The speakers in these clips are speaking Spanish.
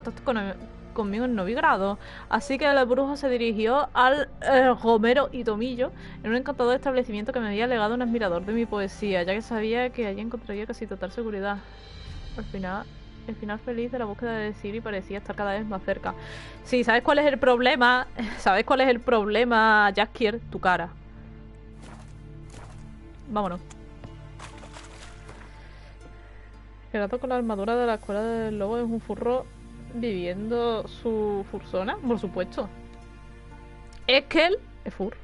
estás conmigo en novigrado. Así que el brujo se dirigió al Romero y Tomillo en un encantador establecimiento que me había legado un admirador de mi poesía, ya que sabía que allí encontraría casi total seguridad. Al final, el final feliz de la búsqueda de Siri parecía estar cada vez más cerca. Sí, ¿sabes cuál es el problema? ¿Sabes cuál es el problema, Jaskier? Tu cara. Vámonos. El gato con la armadura de la escuela del lobo es un furro viviendo su fursona, por supuesto. Es que él es fur.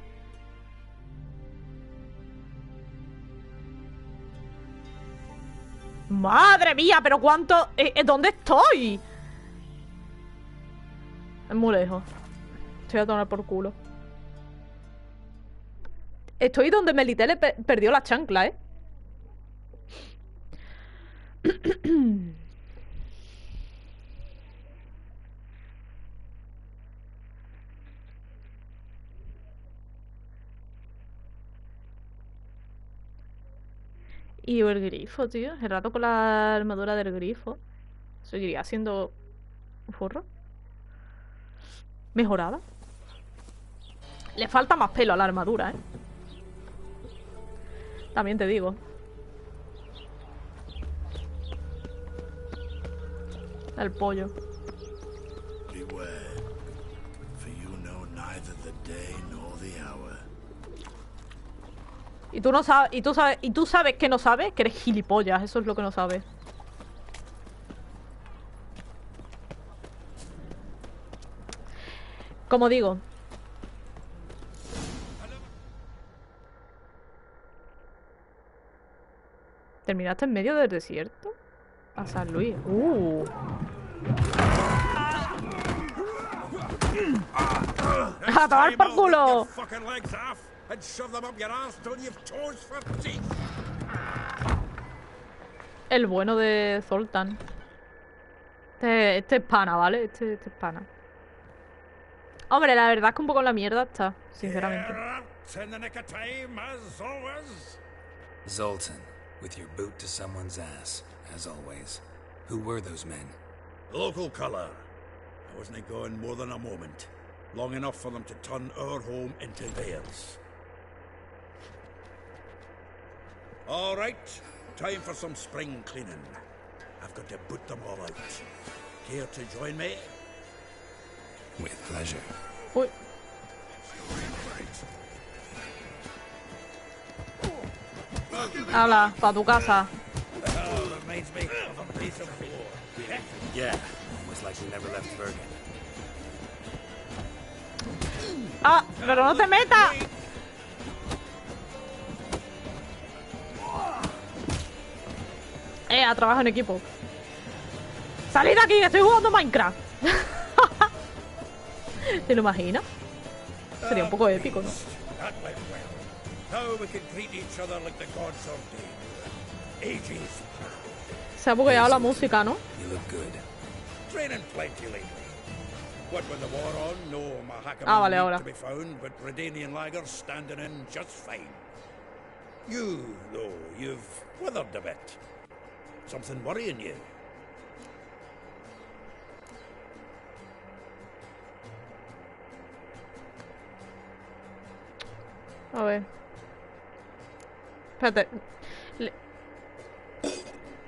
¡Madre mía! ¿Pero cuánto? ¿Dónde estoy? Es muy lejos. Estoy a tomar por culo. Estoy donde Melitele perdió la chancla, ¿eh? Y el grifo, tío. El rato con la armadura del grifo. ¿Seguiría siendo un furro? ¿Mejorada? Le falta más pelo a la armadura, ¿eh? También te digo. El pollo. Y tú no sabes, y tú sabes que no sabes, que eres gilipollas, eso es lo que no sabes. Como digo. ¿Terminaste en medio del desierto? A San Luis. ¡A tomar por culo! El bueno de Zoltan. Este es pana, ¿vale? Este es pana. Hombre, la verdad es que un poco en la mierda está, sinceramente. Zoltan, with your boot to someone's ass, as always. Who were those men? Local colour. I wasn't going more than a moment. Long enough for them to turn our home into theirs. All right, time for some spring cleaning. I've got to boot them all out. Care to join me? With pleasure. Uy. Habla, pa' tu casa. Reminds me of a piece of war. Yeah, almost like we never left Bergen. ¡Ah! ¡Pero no te metas! Trabajo en equipo. ¡Salid de aquí! ¡Estoy jugando Minecraft! ¿Te lo imaginas? Sería un poco épico, ¿no? Se ha bugueado la música, ¿no? Ah, vale, ahora. You, though, you've withered a bit. Something worrying you? A ver. Espérate.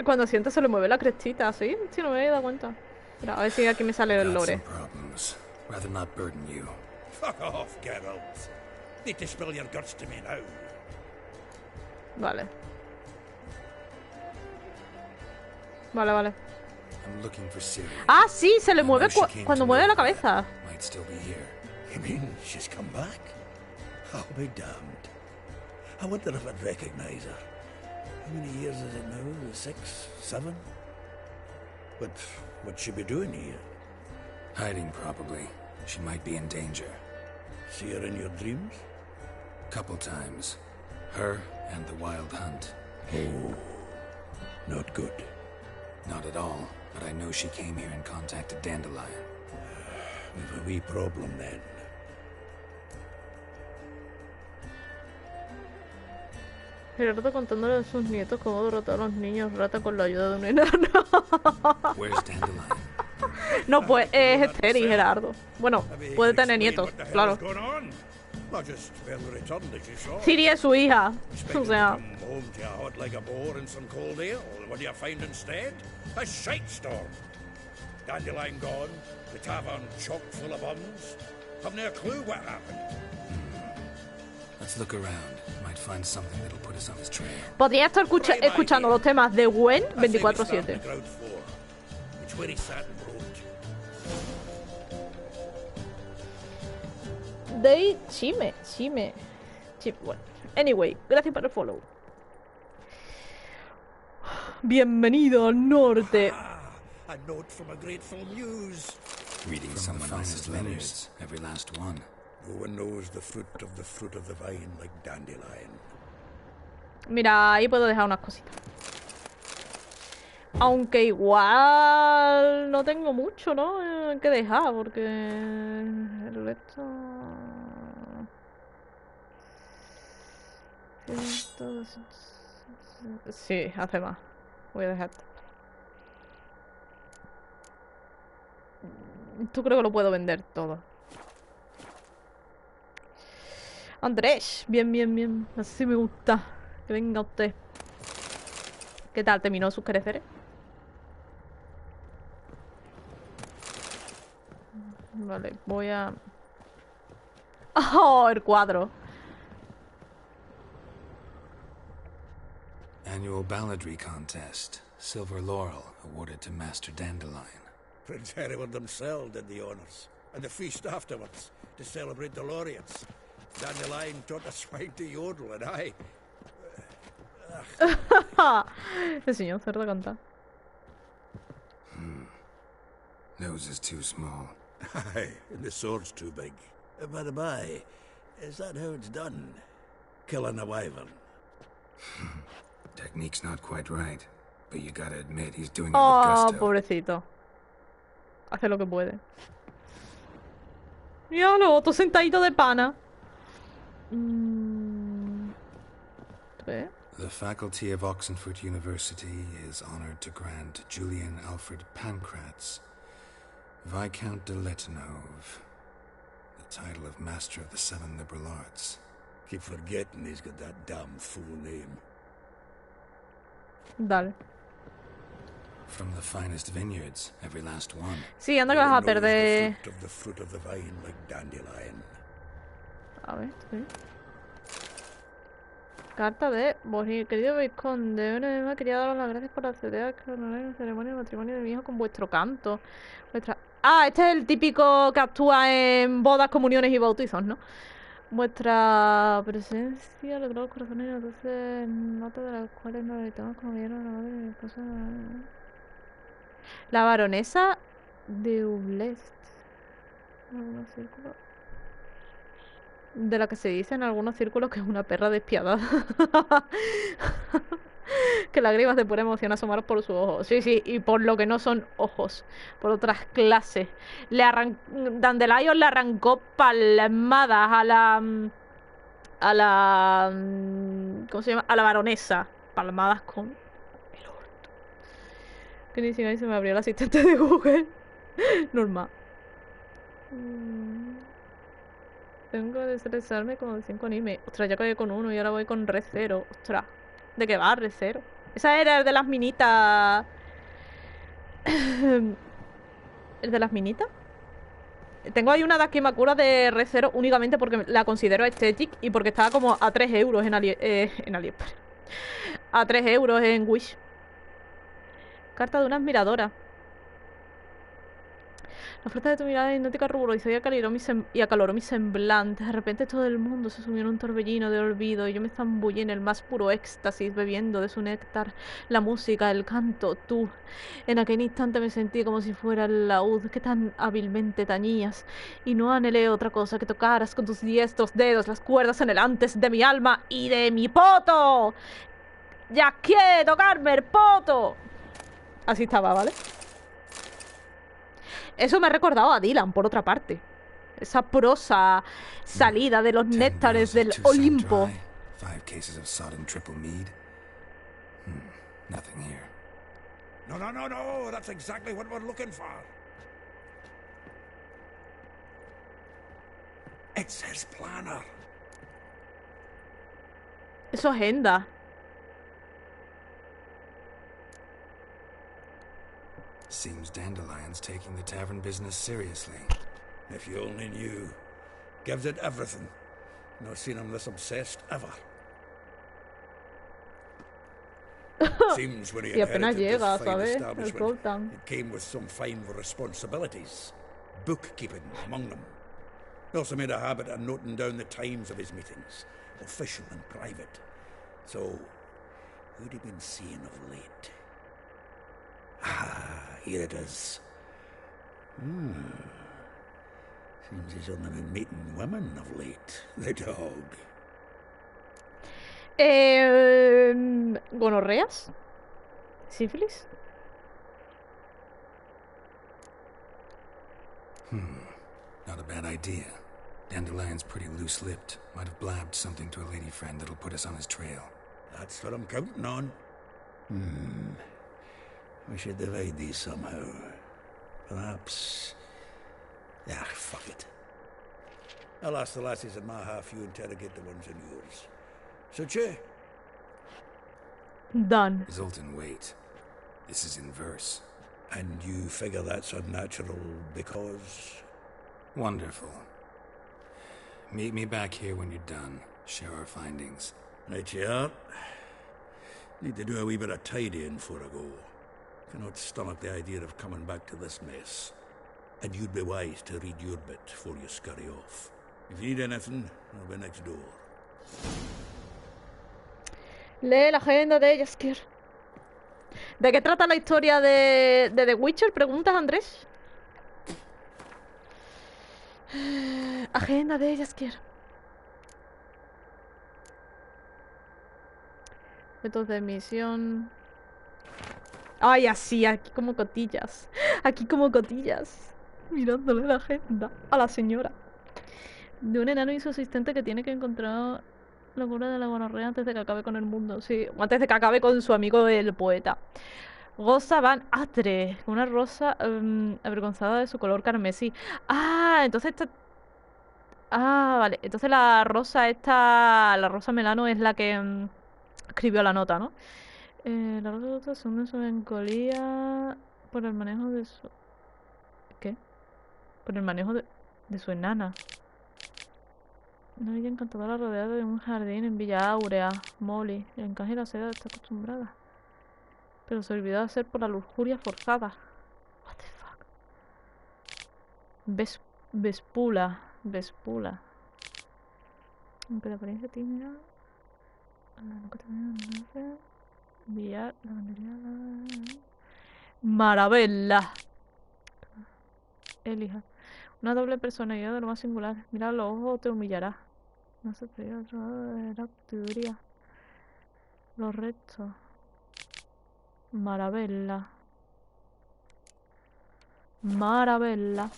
Cuando siento se le mueve la crestita, ¿sí? Sí, no me había dado cuenta. Espera, a ver si aquí me sale el lore. Fuck off, Geralt. Need to spill your guts to me now. Vale. Vale. Ah, sí, se le mueve cuando mueve la cabeza. You mean she's come back? I'll be damned. I wonder if I'd recognize her. How many years is it now? 6, 7? But what'd she be doing here? Hiding, probably. She might be in danger. See her in your dreams? Couple times. Her and the wild hunt. Oh, not good. Not at all, but I know she came here and contacted Dandelion. We've a wee problem then. Gerardo contándole a sus nietos cómo derrotar a los niños rata con la ayuda de un enano. Where's Dandelion? No, pues es estéril, Gerardo. Bueno, puede tener nietos, claro. Siri es su hija. O sea. Dandelion gone, the tavern chock full of bums. Have no clue what happened. Let's look around. Might find something that'll put us on his trail. Podría estar escuchando los temas de Gwen 24/7. De Chime. Bueno. Anyway, gracias por el follow. Bienvenido al norte. A note from a grateful muse. Reading from someone else's letters, every last one. No one knows the fruit of the vine like dandelion. Mira, ahí puedo dejar unas cositas. Aunque igual no tengo mucho, ¿no? Que dejar, porque el resto... Sí, hace más. Voy a dejar. Tú creo que lo puedo vender todo. Andrés, bien. Así me gusta. Que venga usted. ¿Qué tal? ¿Terminó sus creceres? Vale, voy a... ¡Oh! El cuadro. Annual balladry contest. Silver laurel awarded to Master Dandelion. Prince Hereward themselves did the honours, and the feast afterwards, to celebrate the laureates. Dandelion taught a swine to yodel, and I... El señor cerdo canta. Nose is too small. Aye, and the sword's too big. By the by, is that how it's done? Killing a wyvern? Technique's not quite right, but you gotta admit he's doing it with gusto. Pobrecito. Hace lo que puede. Mira lo otro sentadito de pana. ¿Qué? The faculty of Oxenford University is honored to grant Julian Alfred Pancratz, Viscount de Letenhove, the title of Master of the Seven Liberal Arts. Keep forgetting he's got that damn full name. Dale. From the finest vineyards, every last one. Sí, anda que vas a perder. The fruit of the vine like dandelion. A ver, sí. Carta de Borgir. Querido Vizconde, una vez más quería daros las gracias por acceder a la ceremonia de matrimonio de mi hijo con vuestro canto. Ah, este es el típico que actúa en bodas, comuniones y bautizos, ¿no? Vuestra presencia logró los corazones, entonces notas de las cuales nos evitamos como vieron la madre de mi esposa. La baronesa de Ublest. Algunos círculos. De la que se dice en algunos círculos que es una perra despiadada. Que lágrimas de pura emoción asomaron por sus ojos. Sí, y por lo que no son ojos. Por otras clases. Dandelion le arrancó palmadas a la... ¿Cómo se llama? A la baronesa. Palmadas con el orto. Que ni siquiera se me abrió el asistente de Google. Normal. Tengo que desestresarme como de 5 animes. Ostras, ya caí con uno y ahora voy con Re 0. Ostras, ¿de qué va Re 0? Esa era el de las minitas. ¿El de las minitas? Tengo ahí una Dakimakura de Re 0 únicamente porque la considero estética y porque estaba como a 3 euros en AliExpress. A 3 euros en Wish. Carta de una admiradora. La fuerza de tu mirada hipnótica ruborizó y acaloró mi semblante. De repente todo el mundo se sumió en un torbellino de olvido y yo me zambullí en el más puro éxtasis, bebiendo de su néctar la música, el canto, tú. En aquel instante me sentí como si fuera el laúd que tan hábilmente tañías, y no anhelé otra cosa que tocaras con tus diestros dedos las cuerdas anhelantes de mi alma y de mi poto. ¡Jaskier, tocarme el poto! Así estaba, ¿vale? Eso me ha recordado a Dylan, por otra parte. Esa prosa salida de los néctares del Olimpo. 5 cases of sodden triple mead. Nothing here. No, that's exactly what we're looking for. It's his planner. Es su agenda. Seems Dandelion's taking the tavern business seriously. If you only knew. Gives it everything. Not seen him this obsessed ever. Seems when he Y apenas inherited this llega, fine ¿sabes? El establishment, sultán. it came with some fine responsibilities. Bookkeeping among them. He also made a habit of noting down the times of his meetings, official and private. So, who'd he been seeing of late? Ah, here it is. Seems he's only been meeting women of late. The dog. ¿Gonorreas? ¿Sífilis? Not a bad idea. Dandelion's pretty loose-lipped. Might have blabbed something to a lady friend that'll put us on his trail. That's what I'm counting on. We should divide these somehow. Perhaps... Ah, fuck it. I'll ask the lassies in my half, you interrogate the ones in yours. Suche? Done. Result in weight. This is in verse. And you figure that's unnatural because... Wonderful. Meet me back here when you're done. Share our findings. Right you are. Need to do a wee bit of tidying before I go. Cannot stomach the idea of coming back to this mess. And you'd be wise to read your bit before you scurry off. If you need anything, I'll be next door. Lee la agenda de Jaskier. ¿De qué trata la historia de The Witcher? ¿Preguntas, Andrés? Agenda de Jaskier. Métodos de misión. Ay, así, aquí como cotillas. Aquí como cotillas. Mirándole la agenda a la señora. De un enano y su asistente que tiene que encontrar la cura de la gonorrea antes de que acabe con el mundo. Sí, o antes de que acabe con su amigo el poeta. Rosa Van Atre, una rosa avergonzada de su color carmesí. Ah, entonces esta... Ah, vale. Entonces la rosa esta... La rosa Melano es la que escribió la nota, ¿no? La rosa asume su melancolía por el manejo de su... ¿Qué? Por el manejo de su enana. Una villa encantadora rodeada de un jardín en Villa Áurea. Molly, el encaje y la seda está acostumbrada. Pero se olvidó de hacer por la lujuria forzada. What the fuck. Vespula. Vespula. Aunque la apariencia tímida. Nunca termina. Villar, lavandería. Maravilla. Elija. Una doble personalidad de lo más singular. Mira los ojos o te humillará. No se te dio otro lado de la teoría. Los restos. Maravilla. Maravilla.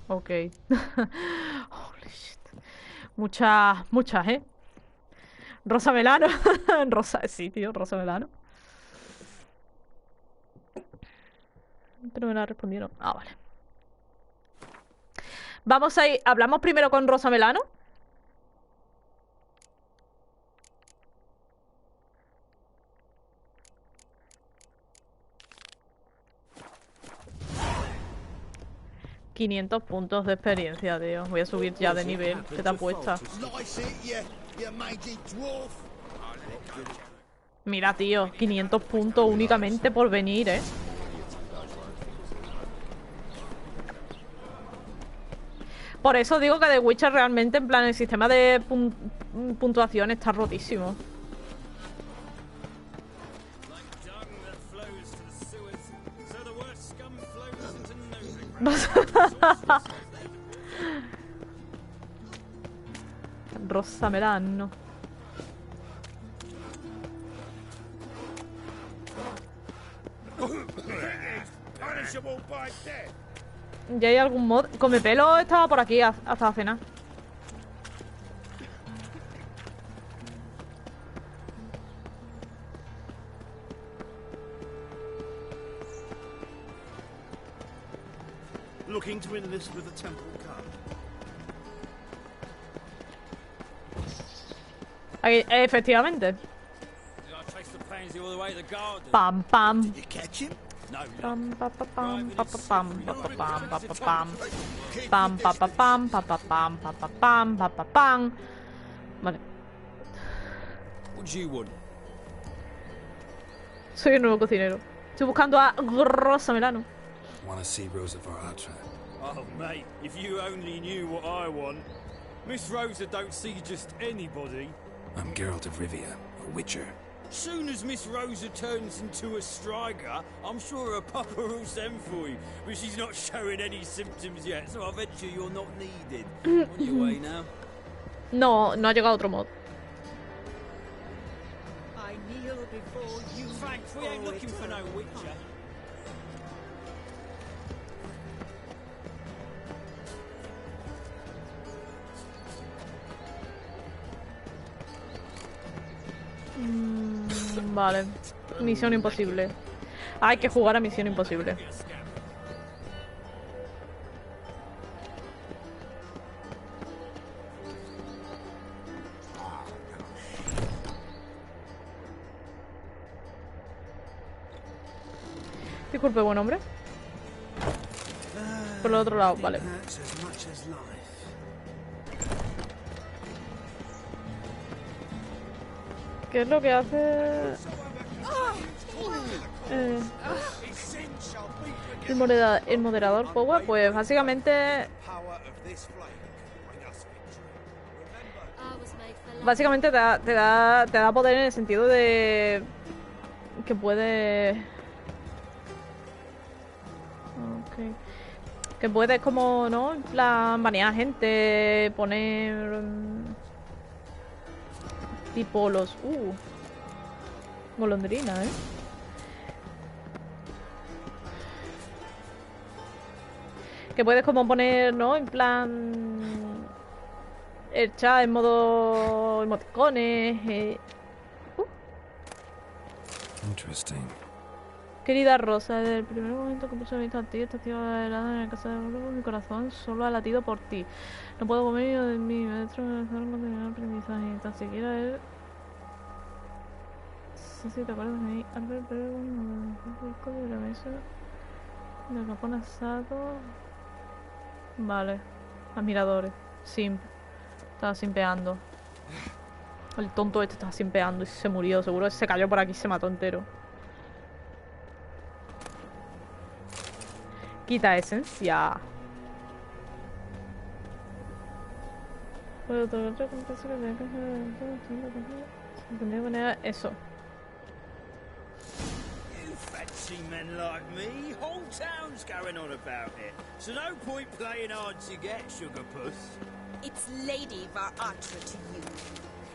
Ok. Holy shit. Muchas, ¿eh? Rosa Melano. Rosa, sí, tío, Rosa Melano. Pero me la respondieron. Ah, vale. Vamos a ir. ¿Hablamos primero con Rosa Melano? ...500 puntos de experiencia, tío. Voy a subir ya de nivel. ¿Qué te apuesta? Mira, tío. 500 puntos únicamente por venir, ¿eh? Por eso digo que The Witcher realmente, en plan, el sistema de puntuación está rotísimo. Rosa Melano. ¿Ya hay algún mod? Come pelo estaba por aquí hasta la cena. Looking to enlist with the temple card. Aquí, efectivamente. Pam, pam. Did you catch him? Pam, pa, pa, pam, pa, pa, pam, pa, pa, pam, pa, pa, pam. Pam, pa, pa, pam, pa, pa, pam, pa, pa, pam, pa, pa, pam. Vale. What do you want? Soy el nuevo cocinero. Estoy buscando a Rosa Melano. Want to see Rosa Varatra? Oh, mate, if you only knew what I want. Miss Rosa don't see just anybody. I'm Geralt of Rivia, a witcher. Soon as Miss Rosa turns into a striker, I'm sure her papa will send for you. But she's not showing any symptoms yet, so I bet you you're not needed. On your way now? No, no ha llegado otro mod. I kneel before you. Thanks, we ain't looking for no witcher. Vale. Misión imposible. Hay que jugar a misión imposible. Disculpe, buen hombre. Por el otro lado, vale. ¿Qué es lo que hace? El moderador Power, pues básicamente te da poder en el sentido de que puede que puedes como, ¿no? En plan banear gente, poner tipo los golondrina, que puedes como poner, ¿no? En plan el chat en modo emoticones. Interesting. Querida Rosa, desde el primer momento que puse vista a ti, esta activa helada en la casa de Burgos, mi corazón solo ha latido por ti. No puedo comer ni de mí, me dentro de continuar aprendizaje, ni tan siquiera él. Sí, sí, te acuerdas de mí. Albert Bergman, de la mesa de capón asado. Vale, admiradores. Simp. Estaba simpeando. El tonto este estaba simpeando y se murió. Seguro que se cayó por aquí y se mató entero. Quita esencia. Tendría que poner eso. You fancy men like me, whole town's going on about it. So no point playing hard to get, sugar puss. It's Lady Varatra to you.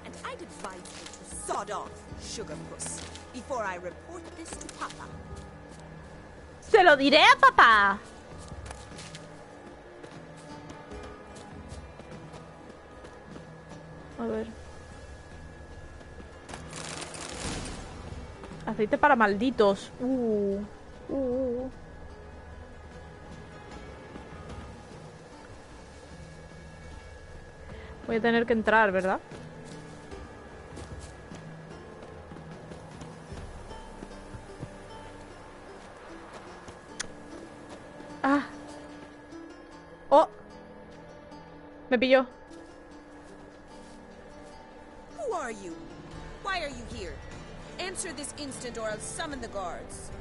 And I'd advise you to sod off, sugar puss, before I report this to Papa. ¡Se lo diré a papá! A ver. Aceite para malditos. Voy a tener que entrar, ¿verdad? Ah. Oh. Me pilló. Who are you? Why are you here? Answer this instant or I'll summon the guards.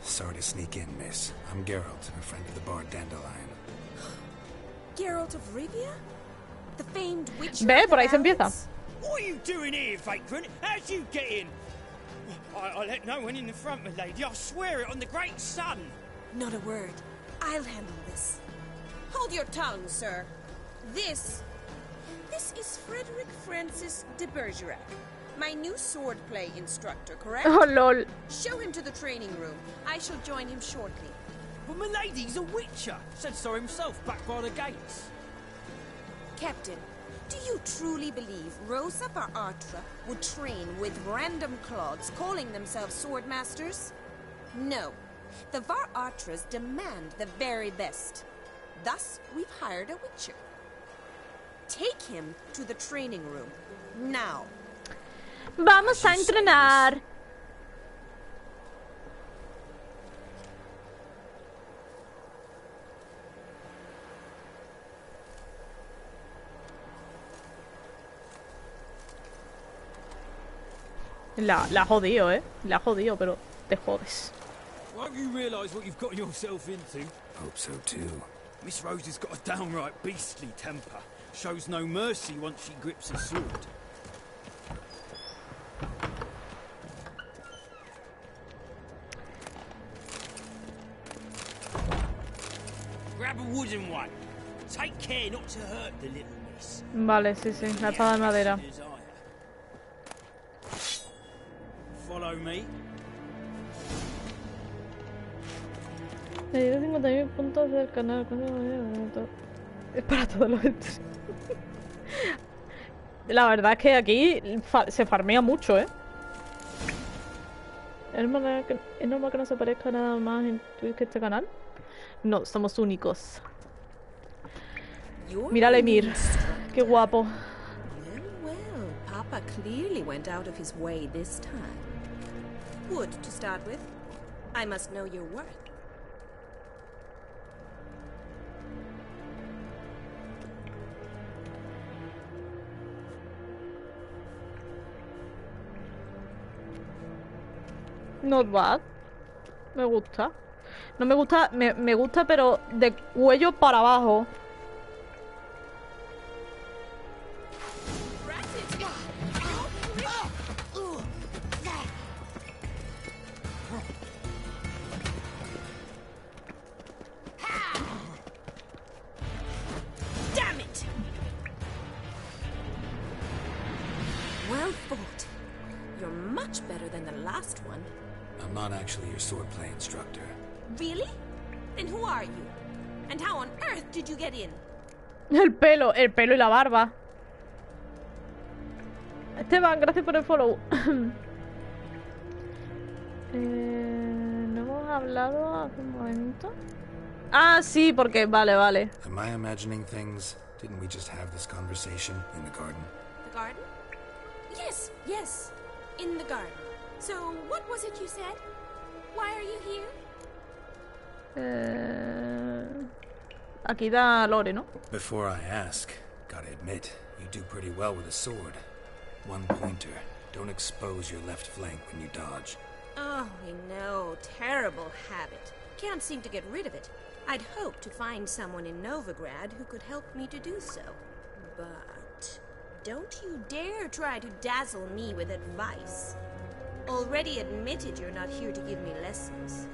Sorry to sneak in, miss. I'm Geralt, a friend of the bard Dandelion. Geralt of Rivia? The famed witch. Ve, por ahí se empieza. What are you doing here, vagrant? How'd you get in? I let no one in the front, my lady. I swear it on the great sun. Not a word. I'll handle this. Hold your tongue, sir. This is Frederick Francis de Bergerac, my new swordplay instructor, correct? Oh, lol. Show him to the training room. I shall join him shortly. But my lady's a witcher. Said so himself back by the gates. Captain, do you truly believe Rosa Varatra would train with random clods calling themselves sword masters? No. The Varatras demand the very best. Thus, we've hired a witcher. Take him to the training room. Now. Vamos a entrenar. La ha jodido, La ha jodido, pero te jodes. Won't you realise what you've gotten yourself into? Hope so too. Miss Rose has got a downright beastly temper. Shows no mercy once she grips a sword. Grab a wooden one. Take care not to hurt the little miss. Vale, sí, sí, la espada de madera. Follow me. Le dio 50.000 puntos del canal. Es para todos los entries. La verdad es que aquí se farmea mucho, ¿eh? ¿Es normal que no se parezca nada más en Twitch que este canal? No, somos únicos. Mira al Emir. Qué guapo. Well, well, Papa clearly went out of his way this time. Wood to start with. I must know your worth. Not bad. Me gusta. No me gusta, me gusta, pero de cuello para abajo. Damn it! Well fought. You're much better than the last one. I'm not actually your swordplay instructor. Really? Then who are you? And how on earth did you get in? El pelo y la barba. Esteban, gracias por el follow. ¿No hemos hablado hace un momento? Ah, sí, porque... Vale. Am I imagining things? Didn't we just have this conversation in the garden? The garden? Yes. In the garden. So, what was it you said? Why are you here? Aquí da Lore, ¿no? Before I ask, gotta admit, you do pretty well with a sword. One pointer. Don't expose your left flank when you dodge. Oh, we know. Terrible habit. Can't seem to get rid of it. I'd hoped to find someone in Novigrad who could help me to do so. But don't you dare try to dazzle me with advice. Already admitted you're not here to give me lessons.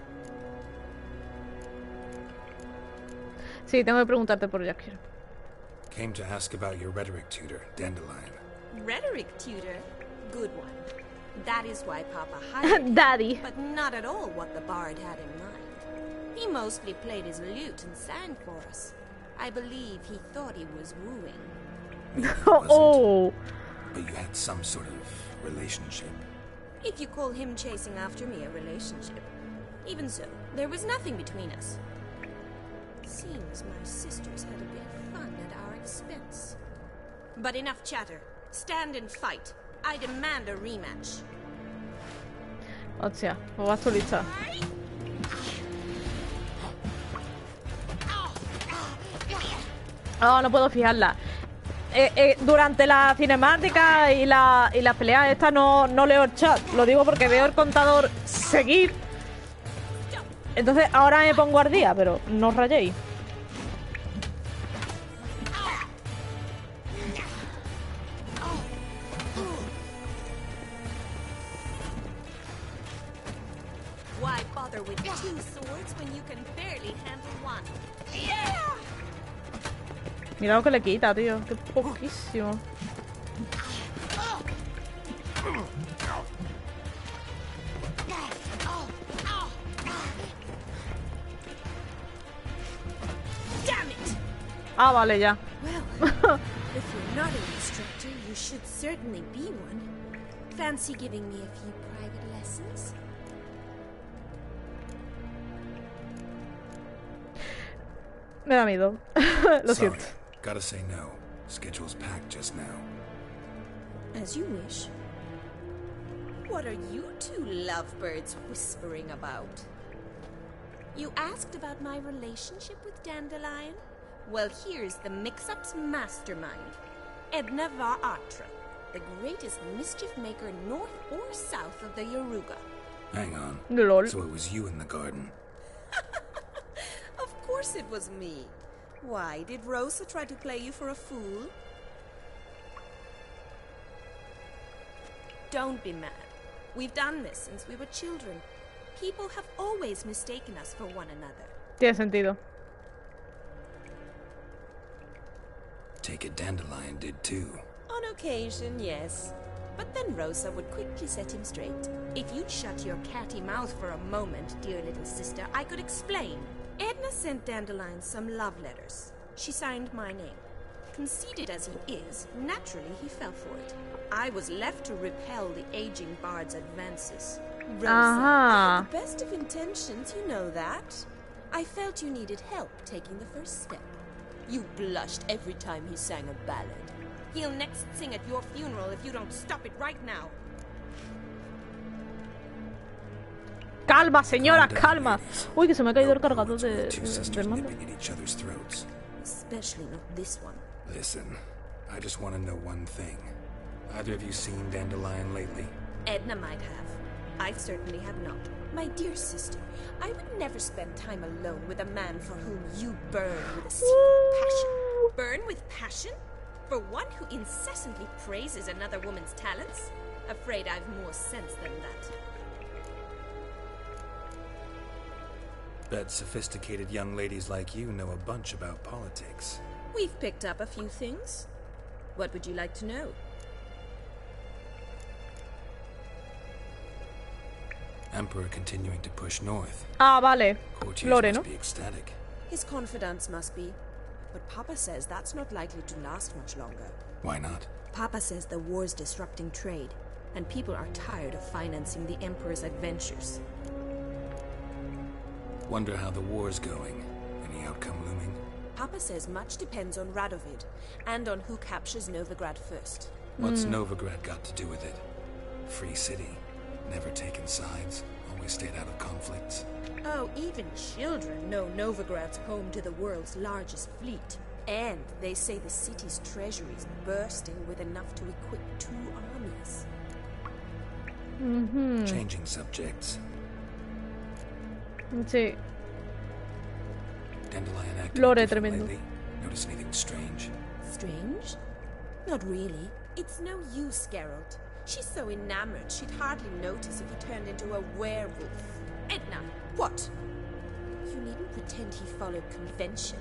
Sí, tengo que preguntarte por Jaskier. Came to ask about your rhetoric tutor, Dandelion. Rhetoric tutor? Good one. That is why Papa hired him, Daddy. but not at all what the bard had in mind. He mostly played his lute and sang for us. I believe he thought he was wooing. Maybe it wasn't, Oh. but you had some sort of relationship. If you call him chasing after me a relationship. Even so, there was nothing between us. Seems my sisters had a bit of fun at our expense. But enough chatter. Stand and fight. I demand a rematch. Hostia, pues vas tú lista. Oh, no puedo fijarla. Durante la cinemática y las peleas estas no leo el chat. Lo digo porque veo el contador seguir. Entonces ahora me pongo al día, pero no os rayéis. Why bother with two swords when you can barely handle one? Mira lo que le quita, tío. Qué poquísimo. Damn it! Ah, vale, ya. Well, if you're not an instructor, you should certainly be one. Fancy giving me a few private lessons? Me da miedo. Lo Sorry, siento. gotta say no. Schedule's packed just now. As you wish. What are you two lovebirds whispering about? You asked about my relationship with Dandelion? Well, here's the mix-up's mastermind. Edna Vaatra, the greatest mischief maker north or south of the Yaruga. Hang on. Lol. So it was you in the garden. Of course it was me. Why, did Rosa try to play you for a fool? Don't be mad. We've done this since we were children. People have always mistaken us for one another. Tiene sentido. Take it Dandelion did too. On occasion, yes. But then Rosa would quickly set him straight. If you'd shut your catty mouth for a moment, dear little sister, I could explain. Edna sent Dandelion some love letters. She signed my name. Conceited as he is, naturally he fell for it. I was left to repel the aging bard's advances. Rosa, I had the best of intentions, you know that. I felt you needed help taking the first step. You blushed every time he sang a ballad. He'll next sing at your funeral if you don't stop it right now. Calma, señora, calma. Uy, que se me ha caído el cargador del mando. Especially not this one. Listen, I just want to know one thing. Either of you seen Dandelion lately? Edna might have. I certainly have not. My dear sister, I would never spend time alone with a man for whom you burn with a secret passion. Burn with passion? For one who incessantly praises another woman's talents? Afraid I've more sense than that. Bet sophisticated young ladies like you know a bunch about politics. We've picked up a few things. What would you like to know? Emperor continuing to push north. Ah, vale. Courtiers Flores, must ¿no? be ecstatic. His confidants must be. But Papa says that's not likely to last much longer. Why not? Papa says the war's disrupting trade, and people are tired of financing the Emperor's adventures. Wonder how the war's going. Any outcome looming? Papa says much depends on Radovid, and on who captures Novigrad first. What's Novigrad got to do with it? Free city. Never taken sides. Always stayed out of conflicts. Oh, even children know Novigrad's home to the world's largest fleet. And they say the city's treasury is bursting with enough to equip 2 armies. Changing subjects. Sí. Dandelion acting Flores, different tremendo. lately. Notice anything strange? Strange? Not really. It's no use, Geralt. She's so enamored she'd hardly notice if he turned into a werewolf. Edna, what? You needn't pretend he followed convention.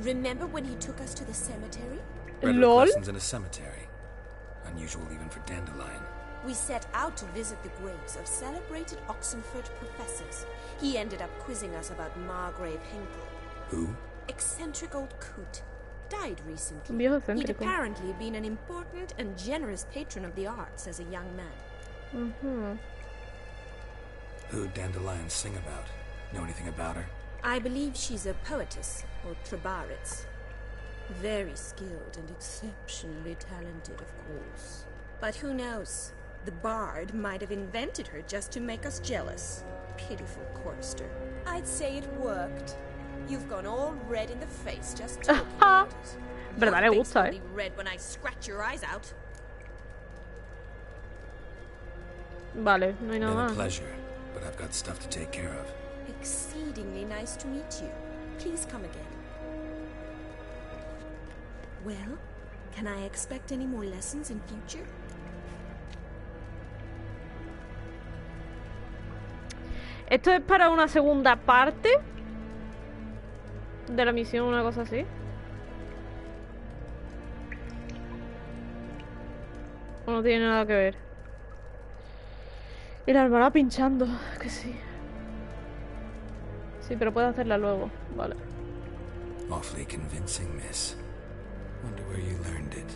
Remember when he took us to the cemetery? Rhetoric LOL. lessons in a cemetery. Unusual even for Dandelion. We set out to visit the graves of celebrated Oxenford professors. He ended up quizzing us about Margrave Henkel. Who? Eccentric old coot. Died recently. Un viejo He'd excéntrico. apparently been an important and generous patron of the arts as a young man. Who'd Dandelion sing about? Know anything about her? I believe she's a poetess, or trebaritz. Very skilled and exceptionally talented, of course. But who knows? The bard might have invented her just to make us jealous. Pitiful chorister. I'd say it worked. You've gone all red in the face just talking about it. Verdad, le Your face gusta, will eh. be red when I scratch your eyes out. Vale, no hay nada Been a más. pleasure, but I've got stuff to take care of. Exceedingly nice to meet you. Please come again. Well, can I expect any more lessons in future? Esto es para una segunda parte de la misión, una cosa así. O no tiene nada que ver. Y la hermana pinchando, que sí. Sí, pero puedo hacerla luego. Vale. Awfully convincing, miss. Wonder where you learned it.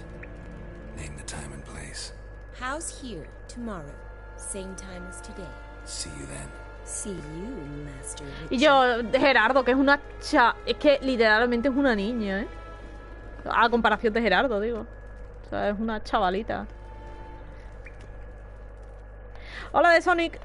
Name the time and place. House here, tomorrow. Same time as today. See you then. See you, Master Y Richard. yo, Gerardo, que es una es que literalmente es una niña, ¿eh? A comparación de Gerardo, digo. O sea, es una chavalita. Hola de Sonic.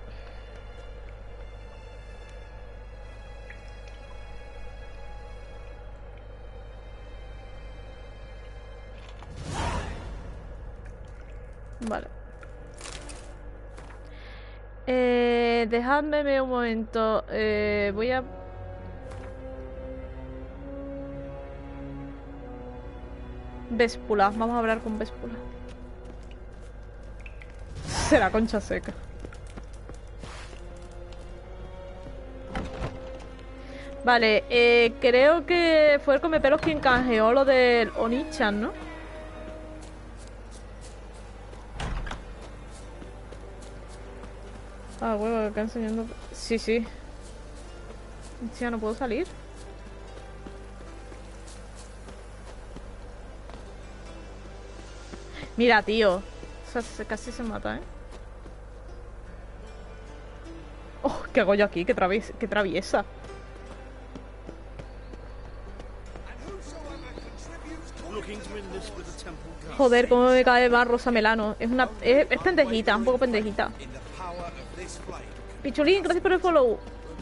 Vale. Dejadme un momento. Voy a... Véspula. Vamos a hablar con Véspula. Será concha seca. Vale, creo que fue el Comepelos quien canjeó lo del Onichan, ¿no? Ah, huevo, acá enseñando... Sí, sí. Ya no puedo salir. Mira, tío. O sea, casi se mata, ¿eh? Oh, ¿qué hago yo aquí? ¿Qué traviesa? Joder, cómo me cae más Rosa Melano. Es una... Es pendejita, un poco pendejita. Pichulín, gracias por el follow.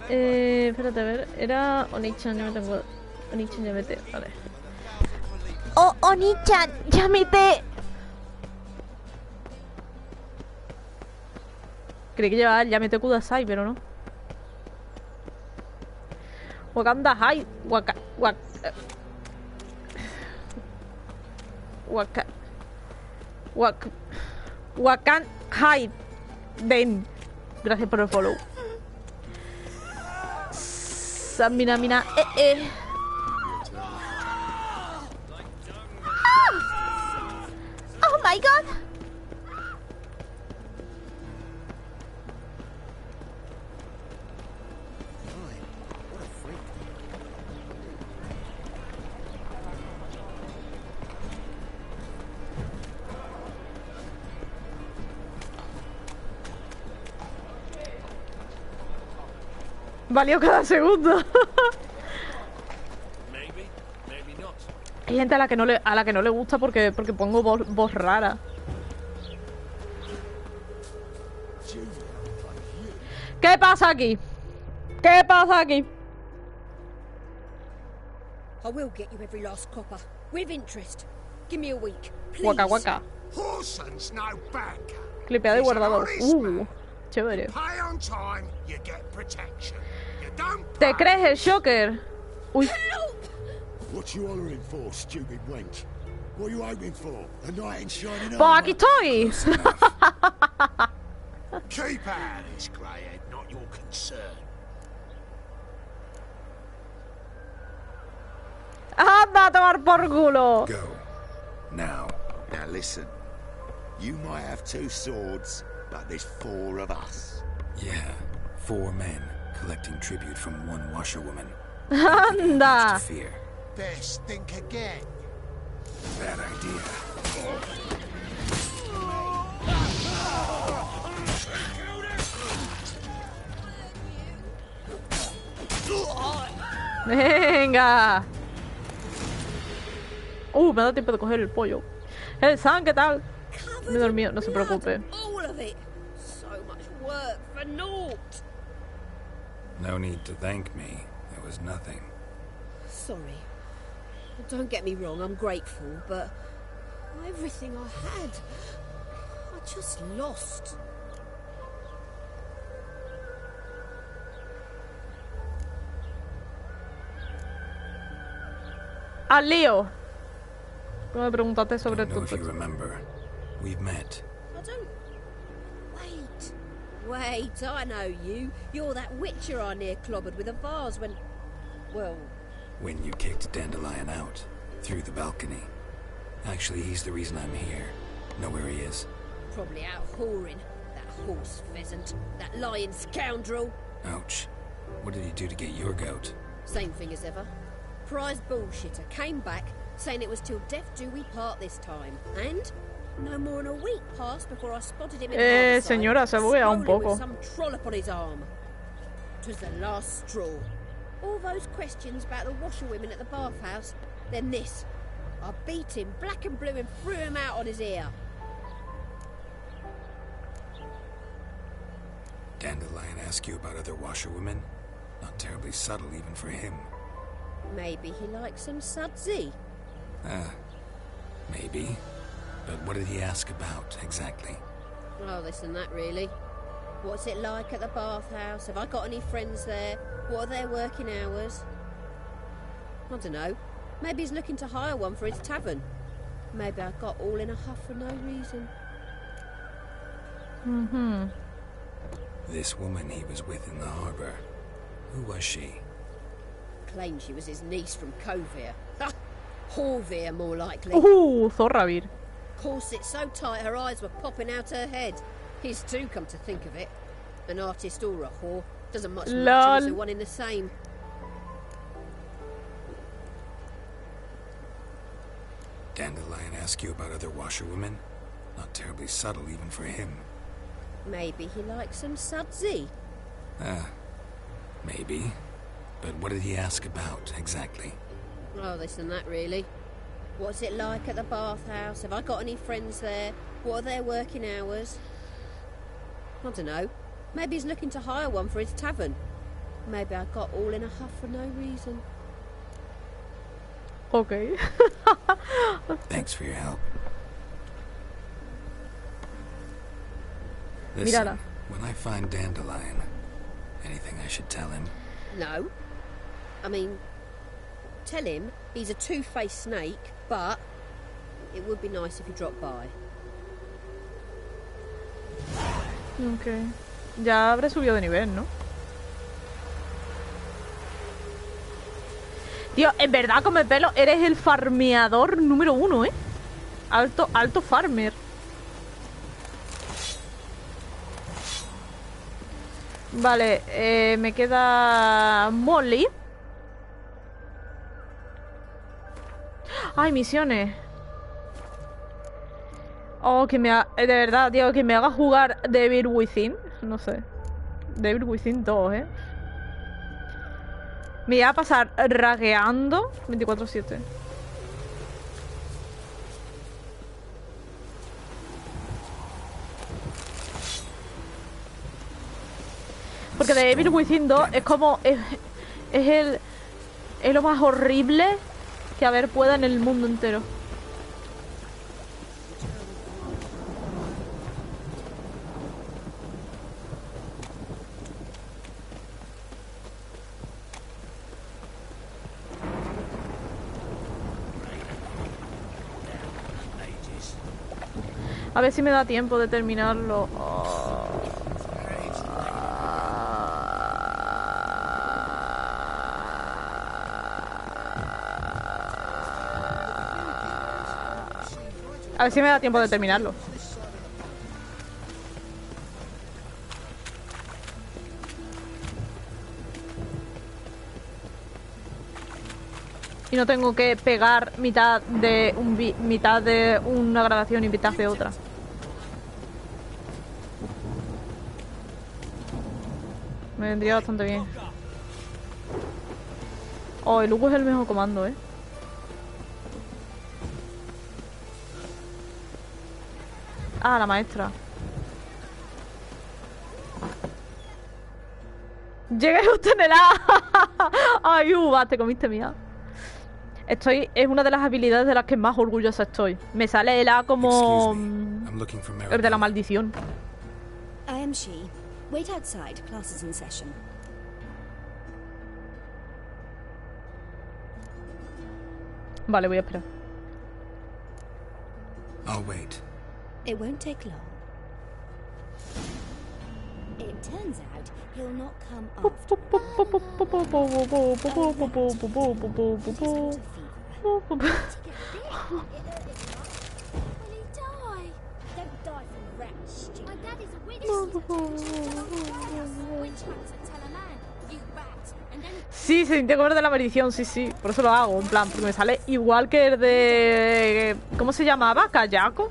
Espérate, a ver. Era Onichan, ya me tengo... Onichan, ya mete. Vale. ¡Oh, Onichan! ¡Ya mete! Creí que llevaba ya mete Kudasai, pero no. Wakanda High. Wakan High. Den. Gracias por el follow. Mina. Oh my god. Valió cada segundo. Hay gente a la que no le gusta porque pongo voz rara. ¿Qué pasa aquí? ¿Qué pasa aquí? I will get you every last copper, with interest. Give me a week, please. Waka. Horson's no banker. Clipeado y guardado. Chévere. Pay on time, you get protection. You don't ¿Te pay. crees el Shocker? Uy. What you hollering for, stupid wench? What you hoping for? A knight in shining Pues aquí estoy. Keep out of this, greyhead, not your concern. Anda a tomar por culo. Go. Now. Now listen, you might have 2 swords, but there's 4 of us. Yeah. 4 men collecting tribute from 1 washerwoman. Anda. To fear. Best think again. Bad idea. Venga. Me da tiempo de coger el pollo. El San, ¿qué tal? Me he dormido, no se preocupe. All of it. So much work for naught. No need to thank me. It was nothing. Sorry. Don't get me wrong, I'm grateful, but everything I had, I just lost. ¡Al lío! ¿Cómo me preguntaste sobre I don't know tu if you remember. We've met. I don't... Wait, I know you. You're that witcher I near clobbered with a vase when... Well... When you kicked Dandelion out. Through the balcony. Actually, he's the reason I'm here. Know where he is? Probably out whoring. That horse pheasant. That lying scoundrel. Ouch. What did he do to get your goat? Same thing as ever. Prize bullshitter came back, saying it was till death do we part this time. And no more than a week passed before I spotted him in Harborside, señora, se ha bugueado un strolling poco. with some trollop on his arm. 'Twas the last straw. All those questions about the washerwomen at the bathhouse, then this. I beat him black and blue and threw him out on his ear. Dandelion ask you about other washerwomen? Not terribly subtle even for him. Maybe he likes some sudsy. Maybe. But what did he ask about, exactly? Oh, this and that, really. What's it like at the bathhouse? Have I got any friends there? What are their working hours? I don't know. Maybe he's looking to hire one for his tavern. Maybe I got all in a huff for no reason. Mm-hmm. This woman he was with in the harbor. Who was she? Claimed she was his niece from Kovir. Ha! Horvir, more likely. Zorra vir. Corset so tight her eyes were popping out her head. His too, come to think of it. An artist or a whore. Doesn't much matter as the one in the same. Dandelion ask you about other washerwomen? Not terribly subtle even for him. Maybe he likes some sudsy. Maybe. But what did he ask about, exactly? Oh, this and that, really. What's it like at the bathhouse? Have I got any friends there? What are their working hours? I don't know. Maybe he's looking to hire one for his tavern. Maybe I got all in a huff for no reason. Okay. Thanks for your help. Listen, Mírala. when I find Dandelion, anything I should tell him? No. I mean, tell him he's a two-faced snake, but it would be nice if he dropped by. Ok. Ya habré subido de nivel, ¿no? Tío, en verdad, come pelo, eres el farmeador número 1, ¿eh? Alto farmer. Vale, me queda Molly. Ay, misiones. Oh, que me de verdad, tío, que me haga jugar Devil Within. No sé. Devil Within 2, ¿eh? Me voy a pasar ragueando 24/7. Porque The Devil Within 2 es como... Es lo más horrible que haber pueda en el mundo entero. A ver si me da tiempo de terminarlo. A ver si me da tiempo de terminarlo. Y no tengo que pegar mitad de una grabación y mitad de otra. Me vendría bastante bien. Oh, el Hugo es el mejor comando, ¿eh? Ah, la maestra. Llegué justo en el A. Ay, Uva, te comiste mía. Es una de las habilidades de las que más orgullosa estoy. Me sale el A como... el de la maldición. I am she. Wait outside. Class is in session. Vale, voy a esperar. I'll wait. It won't take long. It turns out he'll not come after. Sí, se sintió comer de la maldición, sí, sí. Por eso lo hago, en plan, porque me sale igual que el de... ¿Cómo se llamaba? ¿Kayako?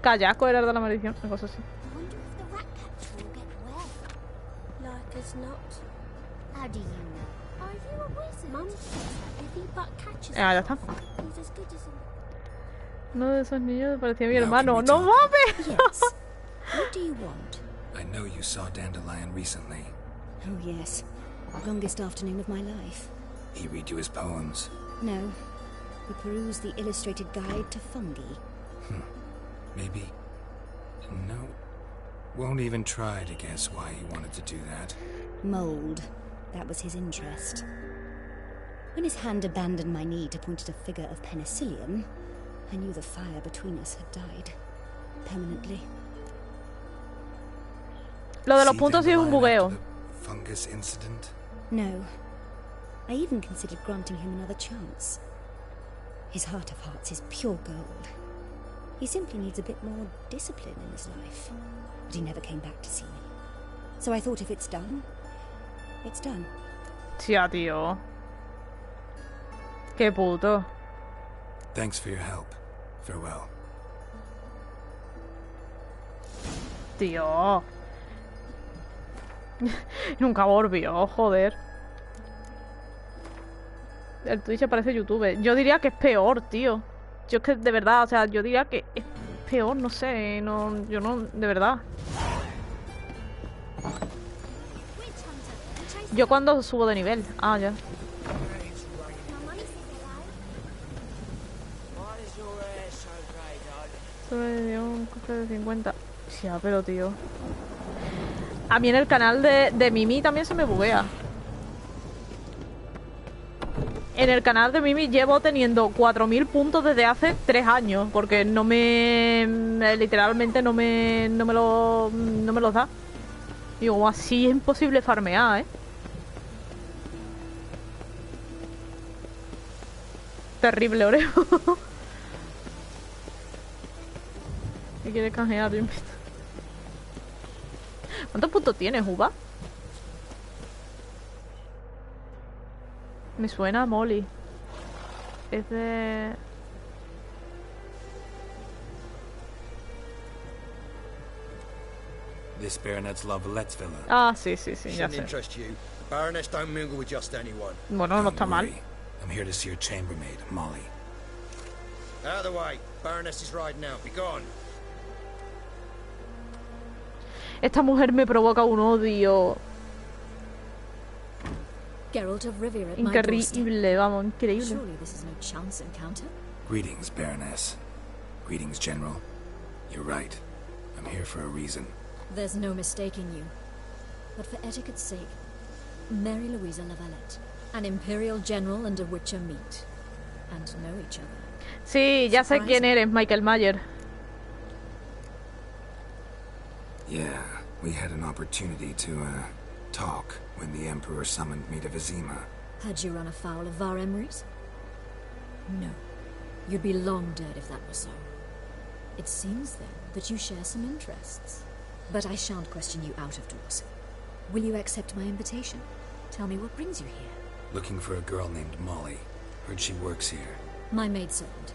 Kayako era el de la maldición, una cosa así. Ah, ya está. Uno de esos niños parecía mi Now hermano. can we ¡No talk? mames! Yes. What do you want? I know you saw Dandelion recently. Oh, yes. Longest afternoon of my life. He read you his poems. No. We perused the illustrated guide to fungi. Maybe. No. Won't even try to guess why he wanted to do that. Mold. That was his interest. When his hand abandoned my knee to point at a figure of penicillium, I knew the fire between us had died. Permanently. Lo de los See puntos sí es un Dandelion bugueo. after the fungus incident? No. I even considered granting him another chance. His heart of hearts is pure gold. He simply needs a bit more discipline in his life. But he never came back to see me. So I thought if it's done, it's done. Tía, tío. Qué puto. Thanks for your help. Farewell. Tío. Nunca volvió, joder. El Twitch aparece YouTube. Yo diría que es peor, tío. Yo es que de verdad, o sea, yo diría que es peor, no sé, no, yo no, de verdad. Yo cuando subo de nivel. Ah, ya. Sobre un cofre de 50. Sí, pero tío. A mí en el canal de Mimi también se me buguea. En el canal de Mimi llevo teniendo 4000 puntos desde hace 3 años. Porque no me... literalmente no me los da. Digo, así es imposible farmear, ¿eh? Terrible, Oreo. ¿Qué quieres canjear? Yo invito. ¿Cuántos puntos tienes, Uva? Me suena a Molly. Es de... This baronet's love Let's Villa. Ah, sí, sí, sí, ya Shouldn't sé. interest you. Baroness don't mingle with just anyone. Bueno, no Don't está mal. worry. I'm here to see your chambermaid, Molly. Out of the way. Baroness is riding out. Be gone. Esta mujer me provoca un odio Geralt of Rivia at my doorstep. increíble, vamos, increíble. Surely this is no chance encounter. Greetings, Baroness. Greetings, General. You're right. I'm here for a reason. There's no mistaking you. But for etiquette's sake, Mary Louisa Lavalette, an Imperial General and a Witcher meet. And know each other. Sí, ya sé quién eres, Michael Mayer. Yeah, we had an opportunity to, talk when the Emperor summoned me to Vizima. Had you run afoul of Var Emrys? No. You'd be long dead if that were so. It seems, then, that you share some interests. But I shan't question you out of doors. Will you accept my invitation? Tell me what brings you here. Looking for a girl named Molly. Heard she works here. My maidservant.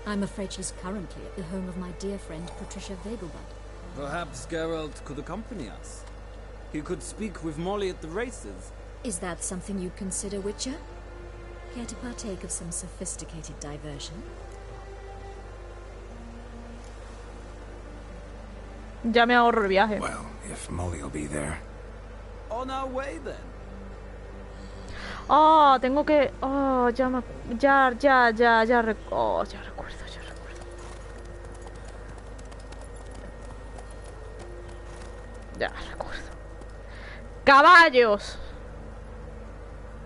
I'm afraid she's currently at the home of my dear friend Patricia Vegelbud. Perhaps Geralt could accompany us. He could speak with Molly at the races. Is that something you'd consider, Witcher? Care to partake of some sophisticated diversion? Ya me ahorro el viaje. Well, if Molly'll be there. On our way, then. Oh, tengo que... Oh, ya me... Oh, ya recuerdo. Ya recuerdo. ¡Caballos!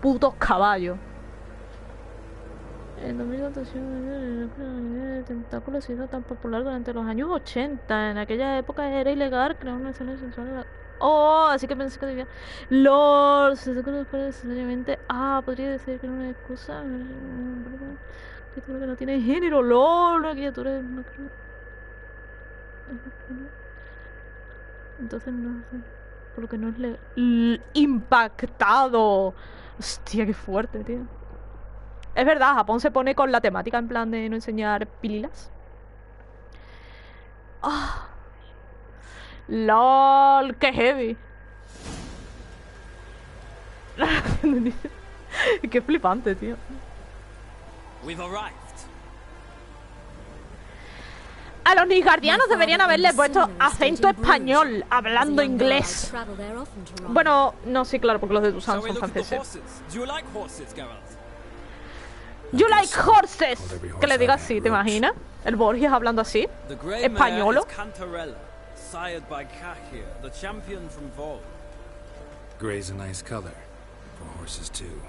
Putos caballos. En 2014, el tentáculo se hizo tan popular durante los años 80. En aquella época era ilegal crear una escena sensual. Oh, así que pensé que debía... LOL, se sacó necesariamente... Ah, podría decir que era una excusa. Criatura que no tiene género. LOL, una criatura... Entonces no sé. Por lo que no es legal. Impactado. Hostia, qué fuerte, tío. Es verdad, Japón se pone con la temática en plan de no enseñar pililas. Ah. LOL, qué heavy. Qué flipante, tío. We've arrived. A los nilfgaardianos deberían haberle puesto acento español, hablando inglés. Bueno, no, sí, claro, porque los de Dusan son franceses. You like horses. Que le diga así, ¿te imaginas? El Borges hablando así, españolo. Gray's a nice color for horses too.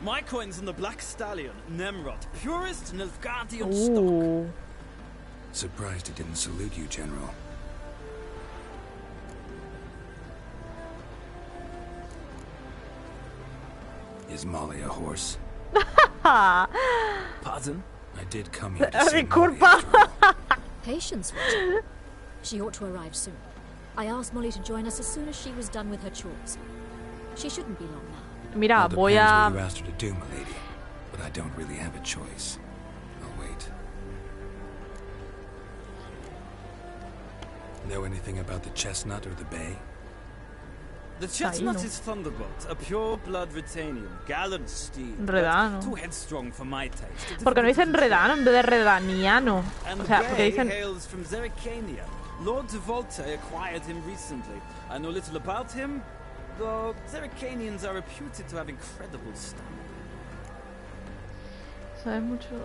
My coin's on the black stallion, Nemrod, purest Nilfgaardian stock. Surprised he didn't salute you, General. Is Molly a horse? Pardon? I did come here to see Molly after all. Patience, Richard. She ought to arrive soon. I asked Molly to join us as soon as she was done with her chores. She shouldn't be long now. Mira, voy Depends a... what you asked her to do, milady. But I don't really have a choice. I'll wait. Know anything about the chestnut or the bay? The chestnut is Thunderbolt, a pure-blood Redanian, gallant steed, Redano. too headstrong for my taste. Porque no dicen redano en vez de redaniano. And O sea, the porque bay dicen... hails from Zericania. Lord de Volta acquired him recently. I know little about him, though Zericanians are reputed to have incredible stamina. ¿Sabes mucho?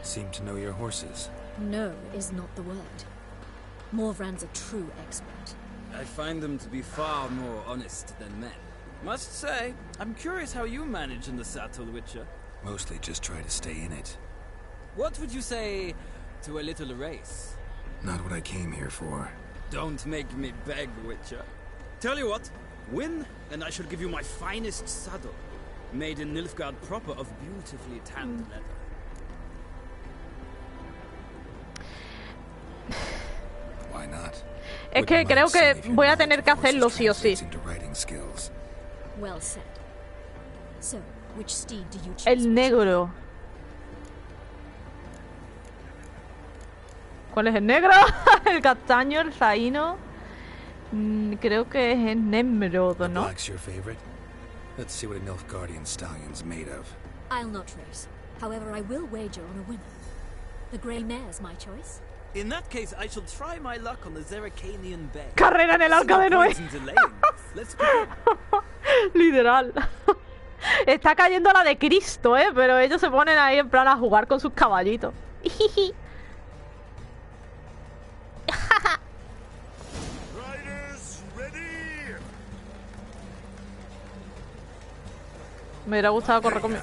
Seem to know your horses. No is not the word. Morvran's a true expert. I find them to be far more honest than men. Must say, I'm curious how you manage in the saddle, Witcher. Mostly just try to stay in it. What would you say to a little race? Not what I came here for. Don't make me beg, Witcher. Tell you what, win, and I shall give you my finest saddle. Made in Nilfgaard proper of beautifully tanned leather. Why not? Es que creo que voy a tener que hacerlo sí o sí. Well said. So, which steed do you choose? El negro. ¿Cuál es el negro? El castaño, el zaino. Creo que es el Nemrod, ¿no? Black's your favorite? Let's see what a Nilfgaardian stallion's made of. I'll not race. However, I will wager on a winner. The grey mare's my choice. In that case, I shall try my luck on the Zericanian bay. Carrera en el arca de Noé. Literal. Está cayendo la de Cristo, pero ellos se ponen ahí en plan a jugar con sus caballitos. Me hubiera gustado correr conmigo.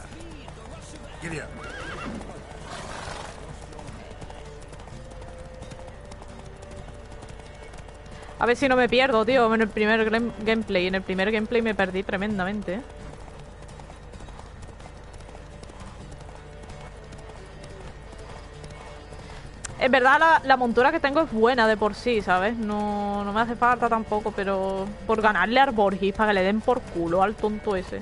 A ver si no me pierdo, tío, en el primer gameplay. En el primer gameplay me perdí tremendamente, En verdad la montura que tengo es buena de por sí, ¿sabes? No me hace falta tampoco, pero por ganarle a Borges, para que le den por culo al tonto ese.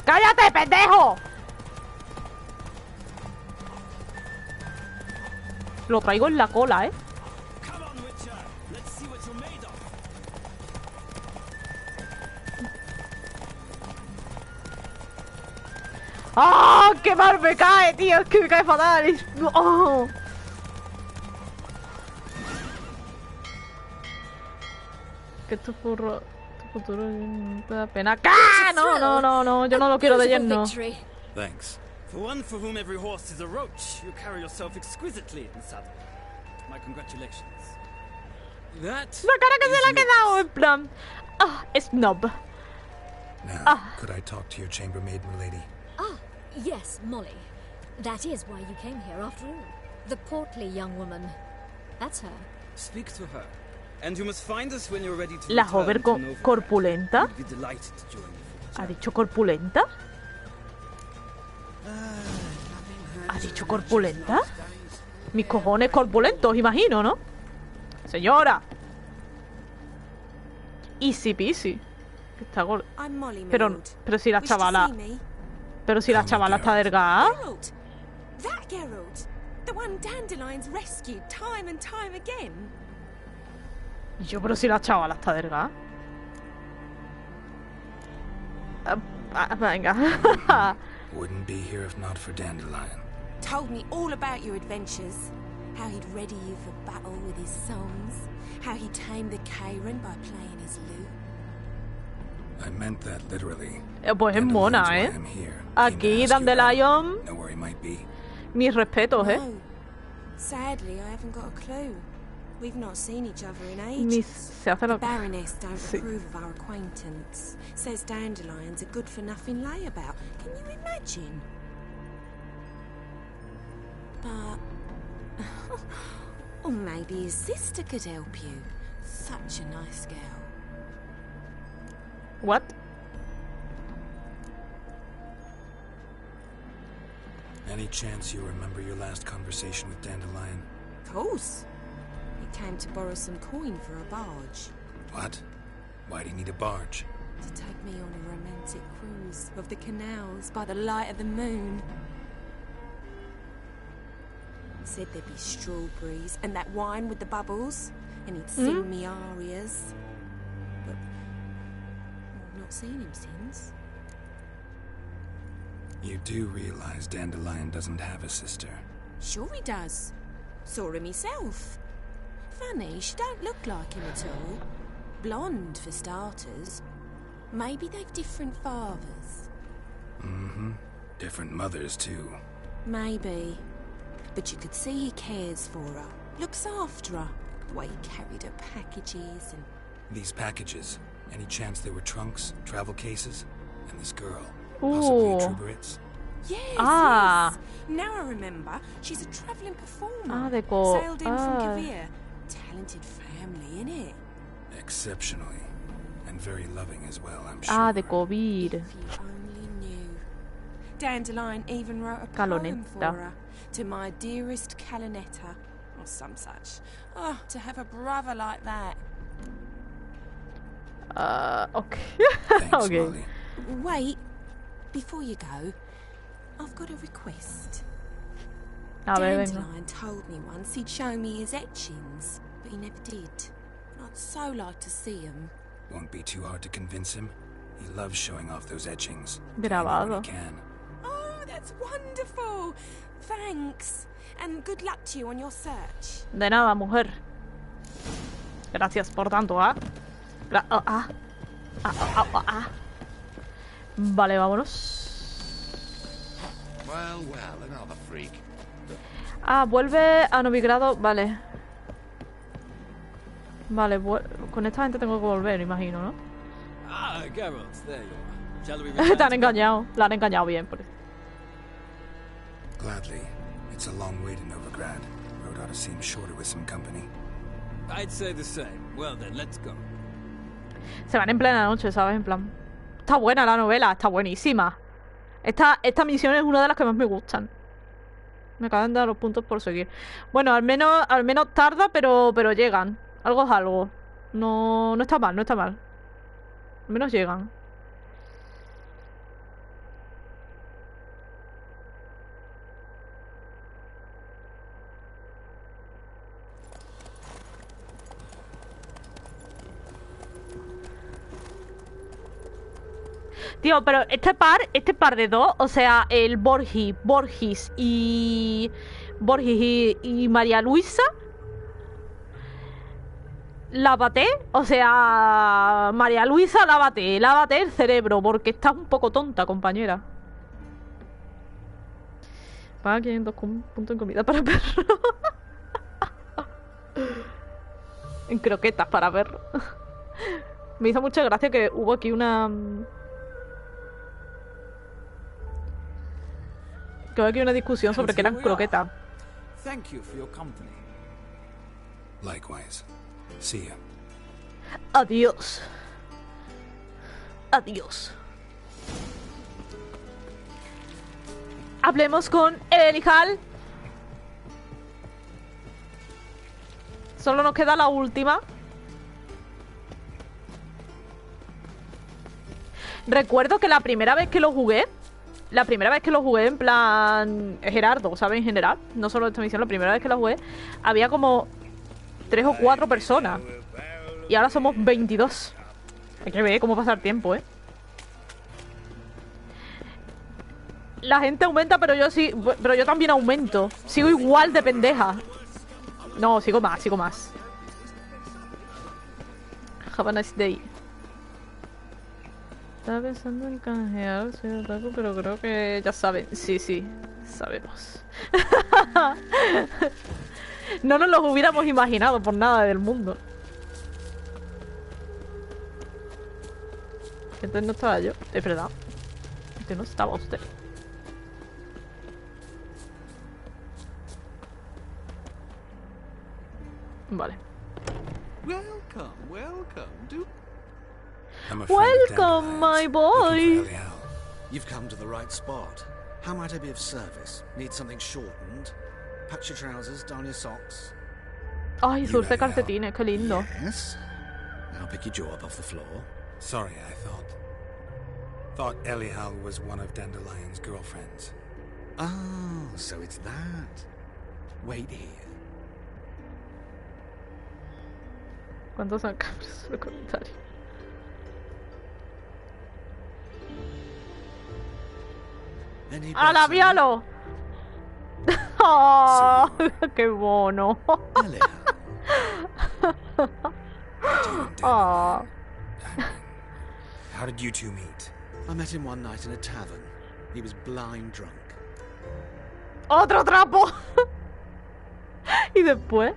¡Cállate, pendejo! Lo traigo en la cola, ¡Ah! ¡Oh, qué mal me cae, tío! Es que me cae fatal. ¡Oh! Que tu futuro te da pena. ¡Ah! No, yo no lo quiero de lleno. Thanks. For one for whom every horse is a roach, you carry yourself exquisitely in saddle. My congratulations. That la cara que se le ha quedado en plan. Ah, snob. Now, could I talk to your chambermaid, milady? Ah, yes, Molly. That is why you came here after all. The portly young woman. That's her. Speak to her. And you must find us when you're ready to La joven corpulenta. We'd be delighted to join you. ¿Ha dicho corpulenta? ¿Ha dicho corpulenta? Mis cojones corpulentos, imagino, ¿no? Señora. Easy peasy. Está gorda. Pero si la chavala... Pero si la chavala está delgada. That Geralt, the one Dandelions rescued time and time again. Yo, pero si la chavala está delgada. Ah, venga. Wouldn't be here if not for Dandelion. Told me all about your adventures. How he'd ready you for battle with his songs. How he tamed the Karen by playing his lute. I meant that literally. Pues es mona, Dandelion's why I'm here. Aquí, Came to ask you Dandelion. about it. Know where he might be. Mis respetos, No. Sadly, I haven't got a clue. We've not seen each other in Ni ages. se hace The lo... Baroness don't Sí. approve of our acquaintance. Says Dandelion's a good-for-nothing layabout. Can you imagine? But... or maybe his sister could help you. Such a nice girl. What? Any chance you remember your last conversation with Dandelion? Of course. He came to borrow some coin for a barge. What? Why do you need a barge? To take me on a romantic cruise of the canals by the light of the moon. Said there'd be strawberries and that wine with the bubbles, and he'd sing me arias. But I've not seen him since. You do realize Dandelion doesn't have a sister. Sure he does. Saw him myself. Funny, she don't look like him at all. Blonde, for starters. Maybe they've different fathers. Mm-hmm. Different mothers, too. Maybe. But you could see he cares for her. Looks after her. The way he carried her packages and... These packages, any chance they were trunks, travel cases? And this girl, possibly a Truberitz? Yes, Ah. yes. Now I remember. She's a travelling performer. Ah, de Sailed in from Kavir. Talented family, innit? Exceptionally. And very loving as well, I'm sure. Ah, de COVID. If you only knew. Dandelion even wrote a poem for Calonetta. her. To my dearest Calonetta. Or some such. Oh, to have a brother like that. Ok. Thanks, Ok. Molly. Wait. Before you go, I've got a request. A ver, venga. Dandelion told me once he'd show me his etchings, but he never did. I'd so like to see them. Won't be too hard to convince him. He loves showing off those etchings. Grabado. When he can. Oh, that's wonderful. Thanks. And good luck to you on your search. De nada, mujer. Gracias por tanto, ¿ah? Vale, vámonos. Well, another freak. Ah, vuelve a Novigrado. Vale. Vale, con esta gente tengo que volver, imagino, ¿no? Ah, Geralt, there you are. Shall we return Te han to- engañado. La han engañado bien, por eso. Gladly. It's a long way to Novigrad. Road ought to seem shorter with some company. I'd say the same. Well then, let's go. Se van en plena noche, ¿sabes? En plan... Está buena la novela, está buenísima. Esta misión es una de las que más me gustan. Me acaban de dar los puntos por seguir. Bueno, al menos tarda, pero llegan. Algo es algo. No está mal, no está mal. Al menos llegan. Tío, pero este par de dos, o sea, el Borgis y María Luisa, la baté, o sea, María Luisa la baté el cerebro, porque estás un poco tonta, compañera. Paga 500 puntos en comida para perro. En croquetas para perro. Me hizo mucha gracia que hubo aquí una... Que hubo aquí una discusión sobre que eran croquetas. Thank you for your company. Likewise. See ya. Adiós. Adiós. Hablemos con Elijal. Solo nos queda la última. Recuerdo que la primera vez que lo jugué en plan Gerardo, ¿sabes? En general, no solo esta misión, la primera vez que la jugué, había como 3 o 4 personas. Y ahora somos 22. Hay que ver cómo pasa el tiempo, ¿eh? La gente aumenta, pero yo sí. Pero yo también aumento. Sigo igual de pendeja. No, sigo más, sigo más. Have a nice day. Estaba pensando en canjear, soy otaku, pero creo que ya saben. Sí, sí, sabemos. No nos los hubiéramos imaginado por nada del mundo. Entonces no estaba yo, es verdad. Que no estaba usted. Vale. Welcome, welcome. I'm a friend of Welcome, my Dandelion's, boy. looking for Elial. You've come to the right spot. How might I be of service? Need something shortened? Patch your trousers, darn your socks. Ay, surfe calcetines, qué lindo. Yes. Now pick your jaw up off the floor. Sorry, I thought Elial was one of Dandelion's girlfriends. Oh, so it's that. Wait here. ¿Cuántos son cabros? Los comentarios. ¡Hala, míralo! ¡Oh! ¡Qué mono! Oh. How did you two meet? I met him one night in a tavern. He was blind drunk. ¡Otro trapo! ¿Y después?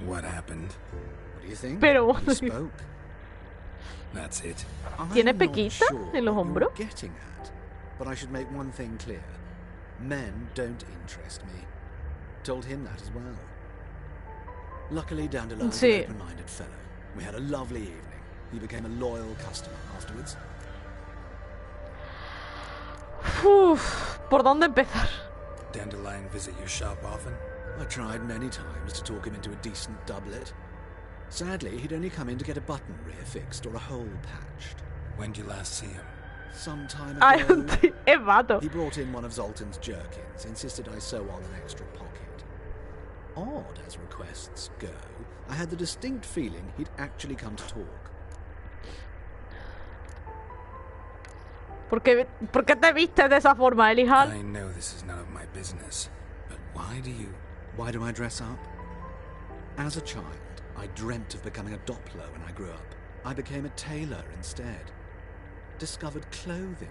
What happened? What do you think? Pero... He spoke. That's it. ¿Tiene pequita en los hombros? Getting at, but I should make one thing clear. Men don't interest me. Told him that as well. Luckily, Dandelion's an open-minded fellow. We had a lovely evening. He became a loyal customer afterwards. Uf, ¿por dónde empezar? Dandelion visit your shop often? I tried many times to talk him into a decent doublet. Sadly, he'd only come in to get a button rear fixed or a hole patched. When did you last see him? Some time ago. Es vato. He brought in one of Zoltan's jerkins, insisted I sew on an extra pocket. Odd as requests go, I had the distinct feeling he'd actually come to talk. ¿Por qué te vistes de esa forma, Elijal? I know this is none of my business, but why do I dress up? As a child, I dreamt of becoming a Doppler when I grew up. I became a tailor instead. Discovered clothing.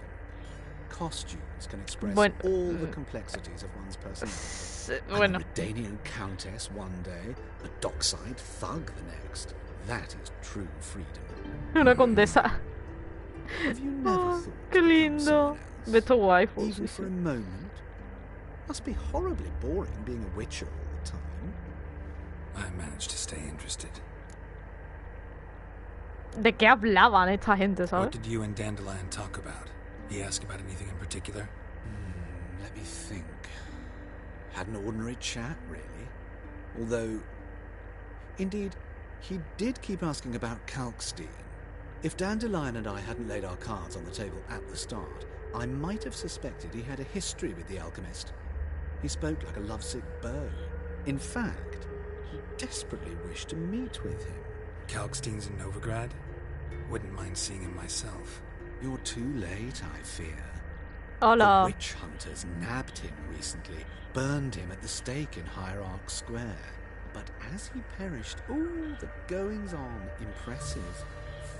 Costumes can express all the complexities of one's personality. Bueno. A Redanian countess one day, a dockside thug the next. That is true freedom. Una condesa. Have you never thought qué lindo. Beto waifu. Even for a moment? Must be horribly boring being a witcher all the time. I managed to stay interested. ¿De qué hablaban esta gente, sabes? What did you and Dandelion talk about? He asked about anything in particular? Let me think. Had an ordinary chat, really. Although, indeed, he did keep asking about Kalkstein. If Dandelion and I hadn't laid our cards on the table at the start, I might have suspected he had a history with the alchemist. He spoke like a lovesick beau. In fact, he desperately wished to meet with him. Kalkstein's in Novigrad? Wouldn't mind seeing him myself. You're too late, I fear. Hola. The witch hunters nabbed him recently, burned him at the stake in Hierarch Square. But as he perished, the goings-on impressive.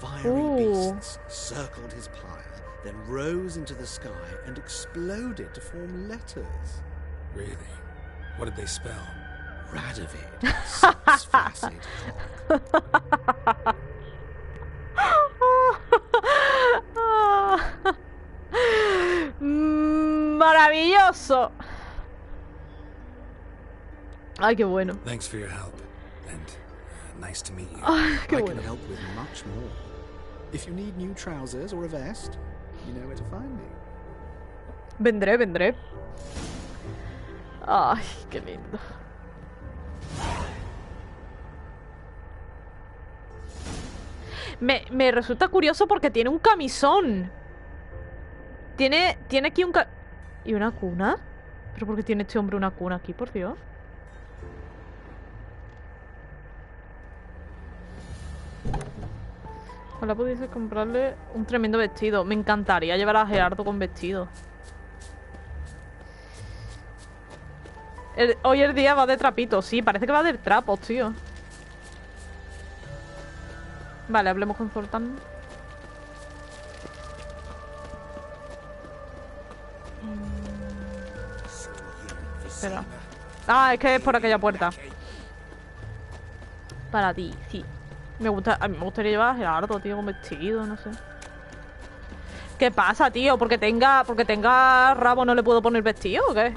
Fiery beasts circled his pile, then rose into the sky and exploded to form letters. Really? What did they spell? Radovid, sex flaccid cock. Maravilloso. Ay, qué bueno. Thanks for your help, and nice to meet you. Ay, qué I bueno. can help with much more. If you need new trousers or a vest, you know where to find me. Vendré, vendré. Ay, qué lindo. Me resulta curioso porque tiene un camisón. Tiene aquí un ¿Y una cuna? ¿Pero por qué tiene este hombre una cuna aquí, por Dios? Ojalá pudiese comprarle un tremendo vestido. Me encantaría llevar a Gerardo con vestido. Hoy el día va de trapito. Sí, parece que va de trapos, tío. Vale, hablemos con Zoltán. Espera. Ah, es que es por aquella puerta. Para ti, sí. A mí me gustaría llevar a Gerardo, tío, con vestido, no sé. ¿Qué pasa, tío? ¿Porque tenga rabo no le puedo poner vestido o qué?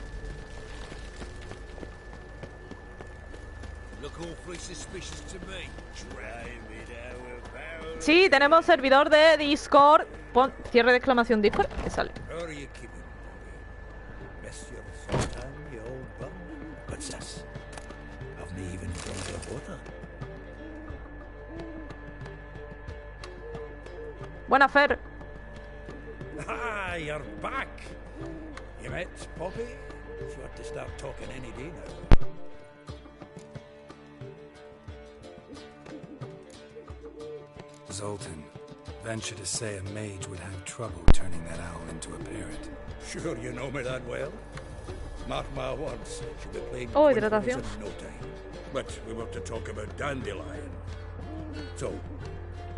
Sí, tenemos servidor de Discord. Pon cierre de exclamación Discord y sale. Buena, Fer. Ah, you're back. You met Poppy? She ought to start talking any day now. Zoltan, venture to say a mage would have trouble turning that owl into a parrot. Sure you know me that well. Mark my words, she'll be playing Oh, in hidratación. no time. But we were to talk about Dandelion. So,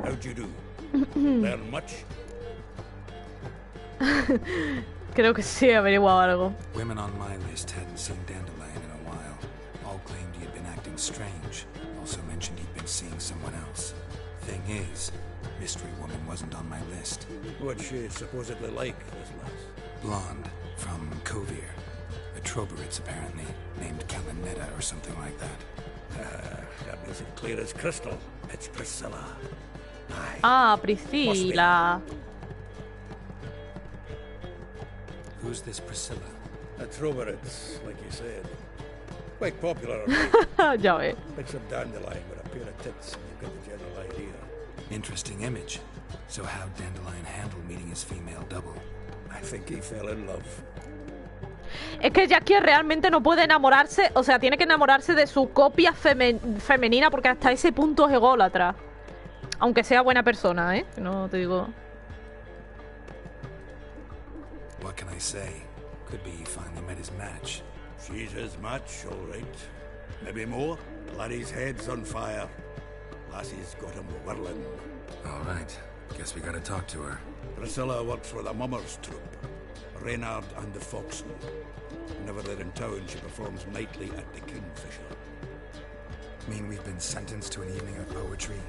how'd you do? Learn much? Creo que sí, he averiguado algo. Women on my list hadn't seen Dandelion in a while. All claimed he had been acting strange. Also mentioned he'd been seeing someone else. Thing is, Mystery Woman wasn't on my list. What's she supposedly like, this lass? Blonde, from Kovir. A Troberitz, apparently, named Kalinetta or something like that. That makes it clear as crystal. It's Priscilla. Aye. Ah, Priscilla. Who's this Priscilla? A Troberitz, like you said. Quite popular. Ya ve. Picture Dandelion with a pair of tits, and you get the general idea. Interesting image. So how'd Dandelion handle meeting his female double? I think he fell in love. Es que Jaskier realmente no puede enamorarse. O sea, tiene que enamorarse de su copia femenina porque hasta ese punto es ególatra. Aunque sea buena persona, ¿eh? No te digo... What can I say? Could be he finally met his match. She's his match, all right. Maybe more. Laddie's head's on fire. Lassie's got him whirling. All right. Guess we gotta talk to her. Priscilla works for the Mummers troupe. Reynard and the Foxen. Whenever they're in town, she performs nightly at the Kingfisher. Mean we've been sentenced to an evening of poetry?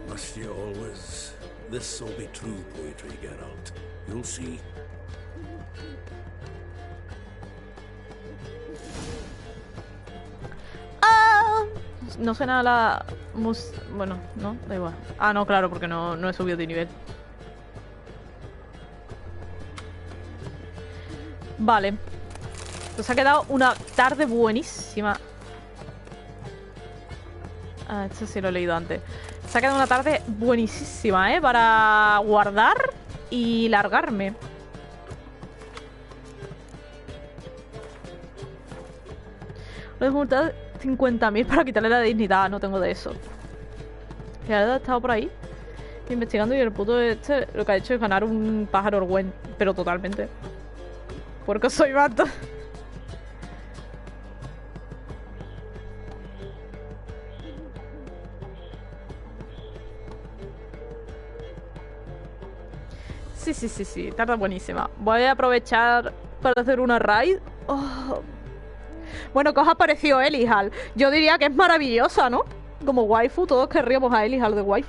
Must you always? This'll be true poetry, Geralt. You'll see. No suena la... Bueno, no, da igual. Ah, no, claro, porque no he subido de nivel. Vale. Pues ha quedado una tarde buenísima. Ah, esto sí lo he leído antes. Se ha quedado una tarde buenísima, ¿eh? Para guardar y largarme. Voy a juntar 50.000 para quitarle la dignidad. No tengo de eso. Ya he estado por ahí investigando y el puto este lo que ha hecho es ganar un pájaro orgüen. Pero totalmente. Porque soy vato. Sí, tarda buenísima. Voy a aprovechar para hacer una raid. Oh. Bueno, ¿qué os ha parecido Elihal? Yo diría que es maravillosa, ¿no? Como waifu, todos querríamos a Elihal de waifu.